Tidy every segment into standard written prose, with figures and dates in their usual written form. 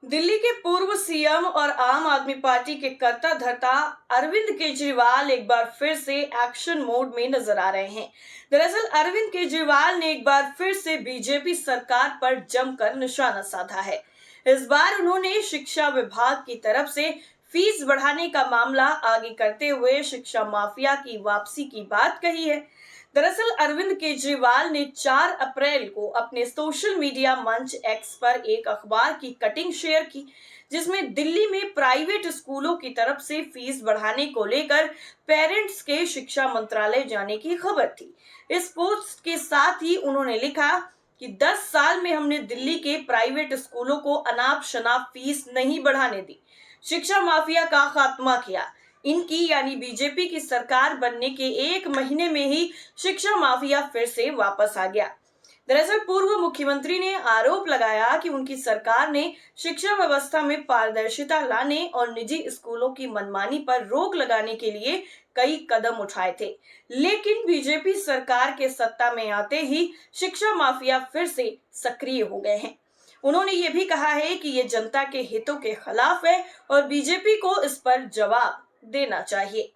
दिल्ली के पूर्व सीएम और आम आदमी पार्टी के कर्ता धर्ता अरविंद केजरीवाल एक बार फिर से एक्शन मोड में नजर आ रहे हैं। दरअसल अरविंद केजरीवाल ने एक बार फिर से बीजेपी सरकार पर जमकर निशाना साधा है। इस बार उन्होंने शिक्षा विभाग की तरफ से फीस बढ़ाने का मामला आगे करते हुए शिक्षा माफिया की वापसी की बात कही है। दरअसल अरविंद केजरीवाल ने 4 अप्रैल को अपने सोशल मीडिया मंच एक्स पर एक अखबार की कटिंग शेयर की, जिसमें दिल्ली में प्राइवेट स्कूलों की तरफ से फीस बढ़ाने को लेकर पेरेंट्स के शिक्षा मंत्रालय जाने की खबर थी। इस पोस्ट के साथ ही उन्होंने लिखा कि 10 साल में हमने दिल्ली के प्राइवेट स्कूलों को अनाप शनाप फीस नहीं बढ़ाने दी, शिक्षा माफिया का खात्मा किया। इनकी यानी बीजेपी की सरकार बनने के 1 महीने में ही शिक्षा माफिया फिर से वापस आ गया। दरअसल पूर्व मुख्यमंत्री ने आरोप लगाया कि उनकी सरकार ने शिक्षा व्यवस्था में पारदर्शिता लाने और निजी स्कूलों की मनमानी पर रोक लगाने के लिए कई कदम उठाए थे, लेकिन बीजेपी सरकार के सत्ता में आते ही शिक्षा माफिया फिर से सक्रिय हो गए हैं। उन्होंने ये भी कहा है कि ये जनता के हितों के खिलाफ है और बीजेपी को इस पर जवाब देना चाहिए।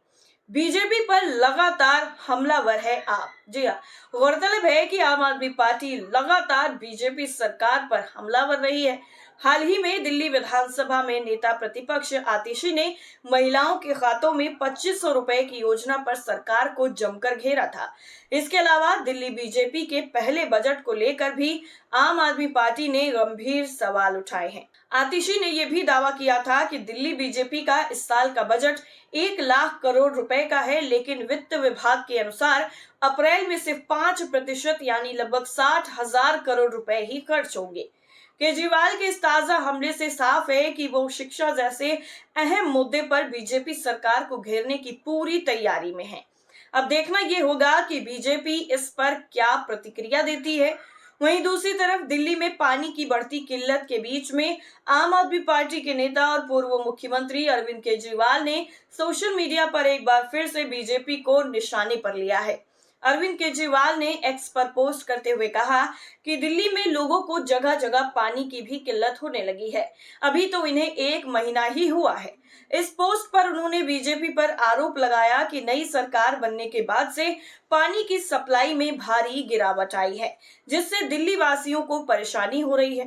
बीजेपी पर लगातार हमलावर है आप। जी हाँ, गौरतलब है कि आम आदमी पार्टी लगातार बीजेपी सरकार पर हमलावर रही है। हाल ही में दिल्ली विधानसभा में नेता प्रतिपक्ष आतिशी ने महिलाओं के खातों में 2500 रुपए की योजना पर सरकार को जमकर घेरा था। इसके अलावा दिल्ली बीजेपी के पहले बजट को लेकर भी आम आदमी पार्टी ने गंभीर सवाल उठाए हैं। आतिशी ने यह भी दावा किया था कि दिल्ली बीजेपी का इस साल का बजट 1 लाख करोड़ रुपए का है, लेकिन वित्त विभाग के अनुसार अप्रैल में सिर्फ 5% यानी लगभग 60,000 करोड़ रुपए ही खर्च होंगे। केजरीवाल के इस ताजा हमले से साफ है कि वो शिक्षा जैसे अहम मुद्दे पर बीजेपी सरकार को घेरने की पूरी तैयारी में है। अब देखना ये होगा कि बीजेपी इस पर क्या प्रतिक्रिया देती है। वहीं दूसरी तरफ दिल्ली में पानी की बढ़ती किल्लत के बीच में आम आदमी पार्टी के नेता और पूर्व मुख्यमंत्री अरविंद केजरीवाल ने सोशल मीडिया पर एक बार फिर से बीजेपी को निशाने पर लिया है। अरविंद केजरीवाल ने एक्स पर पोस्ट करते हुए कहा कि दिल्ली में लोगों को जगह जगह पानी की भी किल्लत होने लगी है। अभी तो इन्हें 1 महीना ही हुआ है। इस पोस्ट पर उन्होंने बीजेपी पर आरोप लगाया कि नई सरकार बनने के बाद से पानी की सप्लाई में भारी गिरावट आई है, जिससे दिल्ली वासियों को परेशानी हो रही है।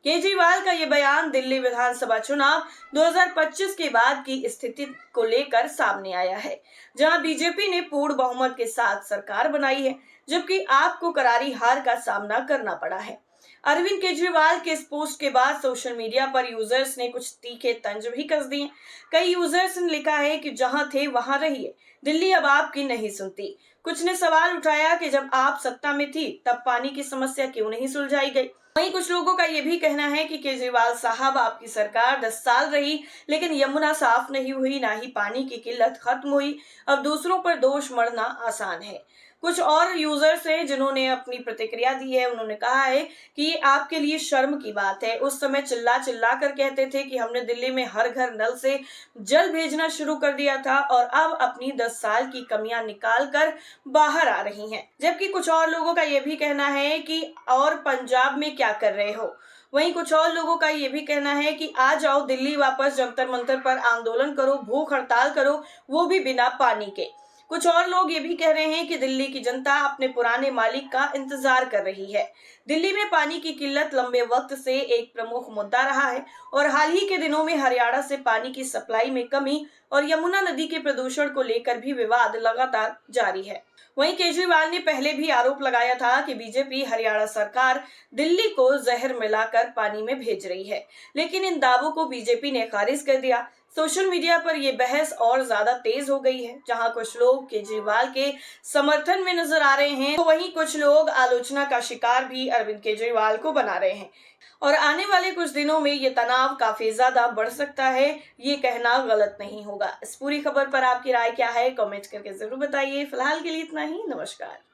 केजरीवाल का ये बयान दिल्ली विधानसभा चुनाव 2025 के बाद की स्थिति को लेकर सामने आया है, जहां बीजेपी ने पूर्ण बहुमत के साथ सरकार बनाई है, जबकि आपको करारी हार का सामना करना पड़ा है। अरविंद केजरीवाल के इस पोस्ट के बाद सोशल मीडिया पर यूजर्स ने कुछ तीखे तंज भी कस दिए। कई यूजर्स ने लिखा है कि जहां थे वहां रहिए, दिल्ली अब आपकी नहीं सुनती। कुछ ने सवाल उठाया कि जब आप सत्ता में थी तब पानी की समस्या क्यों नहीं सुलझाई गई। वहीं कुछ लोगों का यह भी कहना है कि केजरीवाल साहब, आपकी सरकार 10 साल रही, लेकिन यमुना साफ नहीं हुई, ना ही पानी की किल्लत खत्म हुई। अब दूसरों पर दोष मढ़ना आसान है। कुछ और यूजर्स हैं जिन्होंने अपनी प्रतिक्रिया दी है। उन्होंने कहा है कि ये आपके लिए शर्म की बात है। उस समय चिल्ला चिल्ला कर कहते थे कि हमने दिल्ली में हर घर नल से जल भेजना शुरू कर दिया था और अब अपनी 10 साल की कमियां निकाल कर बाहर आ रही हैं। जबकि कुछ और लोगों का यह भी कहना है कि और पंजाब में क्या कर रहे हो। वहीं कुछ और लोगों का यह भी कहना है कि आ जाओ दिल्ली वापस, जंतर मंतर पर आंदोलन करो, भूख हड़ताल करो, वो भी बिना पानी के। कुछ और लोग ये भी कह रहे हैं कि दिल्ली की जनता अपने पुराने मालिक का इंतजार कर रही है। दिल्ली में पानी की किल्लत लंबे वक्त से एक प्रमुख मुद्दा रहा है और हाल ही के दिनों में हरियाणा से पानी की सप्लाई में कमी और यमुना नदी के प्रदूषण को लेकर भी विवाद लगातार जारी है। वहीं केजरीवाल ने पहले भी आरोप लगाया था कि बीजेपी हरियाणा सरकार दिल्ली को जहर मिलाकर पानी में भेज रही है, लेकिन इन दावों को बीजेपी ने खारिज कर दिया। सोशल मीडिया पर यह बहस और ज्यादा तेज हो गई है, जहां कुछ लोग केजरीवाल के समर्थन में नजर आ रहे हैं, तो वहीं कुछ लोग आलोचना का शिकार भी अरविंद केजरीवाल को बना रहे हैं। और आने वाले कुछ दिनों में ये तनाव काफी ज्यादा बढ़ सकता है, ये कहना गलत नहीं होगा। इस पूरी खबर पर आपकी राय क्या है, कमेंट करके जरूर बताइए। फिलहाल के लिए इतना ही। नमस्कार।